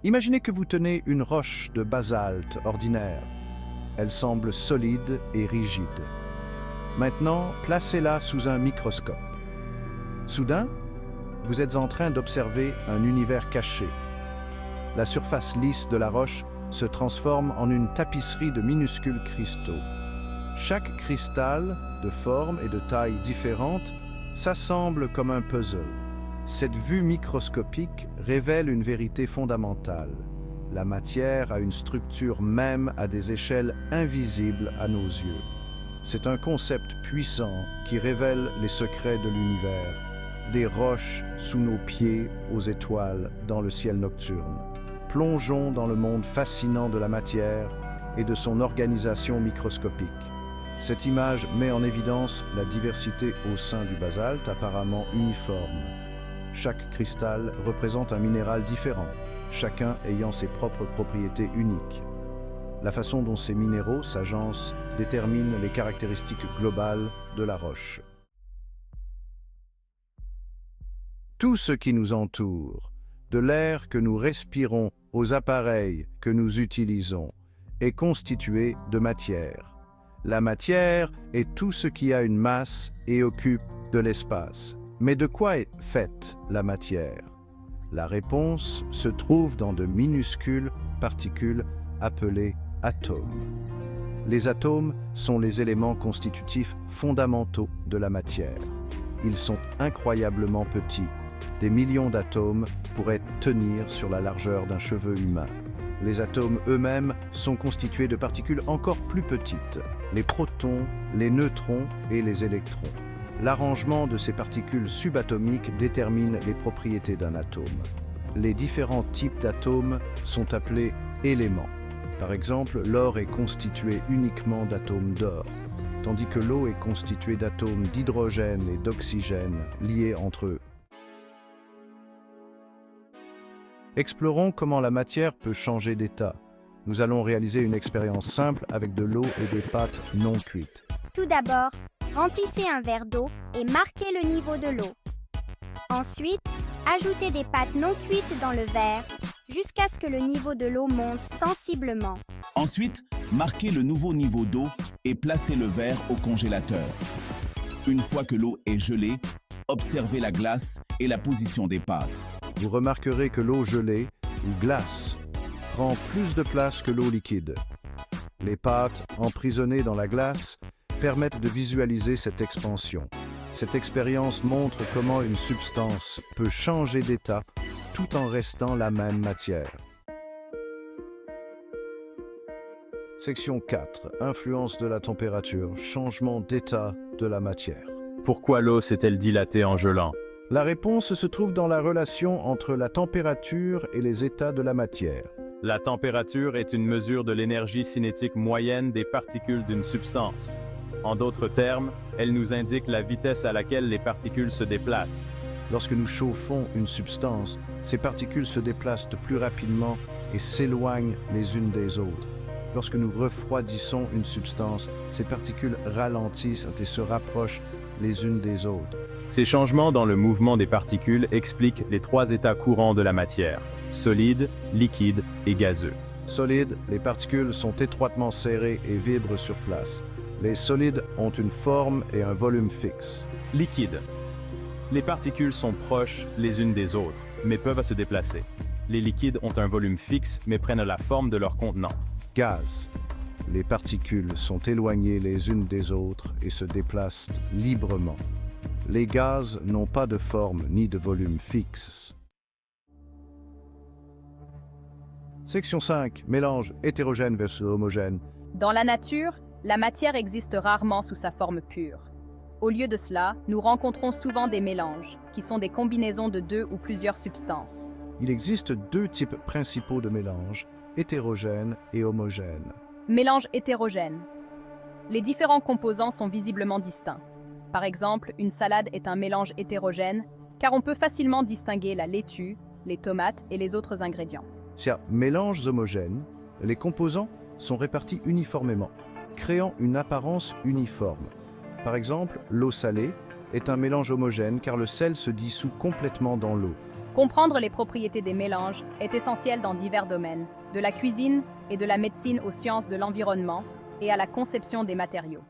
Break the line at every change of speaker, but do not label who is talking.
Imaginez que vous tenez une roche de basalte ordinaire. Elle semble solide et rigide. Maintenant, placez-la sous un microscope. Soudain, vous êtes en train d'observer un univers caché. La surface lisse de la roche se transforme en une tapisserie de minuscules cristaux. Chaque cristal, de forme et de taille différentes, s'assemble comme un puzzle. Cette vue microscopique révèle une vérité fondamentale. La matière a une structure même à des échelles invisibles à nos yeux. C'est un concept puissant qui révèle les secrets de l'univers, des roches sous nos pieds aux étoiles dans le ciel nocturne. Plongeons dans le monde fascinant de la matière et de son organisation microscopique. Cette image met en évidence la diversité au sein du basalte apparemment uniforme. Chaque cristal représente un minéral différent, chacun ayant ses propres propriétés uniques. La façon dont ces minéraux s'agencent détermine les caractéristiques globales de la roche. Tout ce qui nous entoure, de l'air que nous respirons aux appareils que nous utilisons, est constitué de matière. La matière est tout ce qui a une masse et occupe de l'espace. Mais de quoi est faite la matière? La réponse se trouve dans de minuscules particules appelées atomes. Les atomes sont les éléments constitutifs fondamentaux de la matière. Ils sont incroyablement petits. Des millions d'atomes pourraient tenir sur la largeur d'un cheveu humain. Les atomes eux-mêmes sont constitués de particules encore plus petites, les protons, les neutrons et les électrons. L'arrangement de ces particules subatomiques détermine les propriétés d'un atome. Les différents types d'atomes sont appelés éléments. Par exemple, l'or est constitué uniquement d'atomes d'or, tandis que l'eau est constituée d'atomes d'hydrogène et d'oxygène liés entre eux. Explorons comment la matière peut changer d'état. Nous allons réaliser une expérience simple avec de l'eau et des pâtes non cuites.
Tout d'abord, remplissez un verre d'eau et marquez le niveau de l'eau. Ensuite, ajoutez des pâtes non cuites dans le verre jusqu'à ce que le niveau de l'eau monte sensiblement.
Ensuite, marquez le nouveau niveau d'eau et placez le verre au congélateur. Une fois que l'eau est gelée, observez la glace et la position des pâtes.
Vous remarquerez que l'eau gelée, ou glace, prend plus de place que l'eau liquide. Les pâtes emprisonnées dans la glace permettent de visualiser cette expansion. Cette expérience montre comment une substance peut changer d'état tout en restant la même matière. Section 4. Influence de la température, changement d'état de la matière.
Pourquoi l'eau s'est-elle dilatée en gelant?
La réponse se trouve dans la relation entre la température et les états de la matière.
La température est une mesure de l'énergie cinétique moyenne des particules d'une substance. En d'autres termes, elle nous indique la vitesse à laquelle les particules se déplacent.
Lorsque nous chauffons une substance, ces particules se déplacent plus rapidement et s'éloignent les unes des autres. Lorsque nous refroidissons une substance, ces particules ralentissent et se rapprochent les unes des autres.
Ces changements dans le mouvement des particules expliquent les trois états courants de la matière: solide, liquide et gazeux.
Solide, les particules sont étroitement serrées et vibrent sur place. Les solides ont une forme et un volume fixe.
Liquide. Les particules sont proches les unes des autres, mais peuvent se déplacer. Les liquides ont un volume fixe, mais prennent la forme de leur contenant.
Gaz. Les particules sont éloignées les unes des autres et se déplacent librement. Les gaz n'ont pas de forme ni de volume fixe. Section 5. Mélange hétérogène versus homogène.
Dans la nature, la matière existe rarement sous sa forme pure. Au lieu de cela, nous rencontrons souvent des mélanges, qui sont des combinaisons de deux ou plusieurs substances.
Il existe deux types principaux de mélange, hétérogène et homogène.
Mélange hétérogène. Les différents composants sont visiblement distincts. Par exemple, une salade est un mélange hétérogène, car on peut facilement distinguer la laitue, les tomates et les autres ingrédients.
Sur mélanges homogènes, les composants sont répartis uniformément, créant une apparence uniforme. Par exemple, l'eau salée est un mélange homogène car le sel se dissout complètement dans l'eau.
Comprendre les propriétés des mélanges est essentiel dans divers domaines, de la cuisine et de la médecine aux sciences de l'environnement et à la conception des matériaux.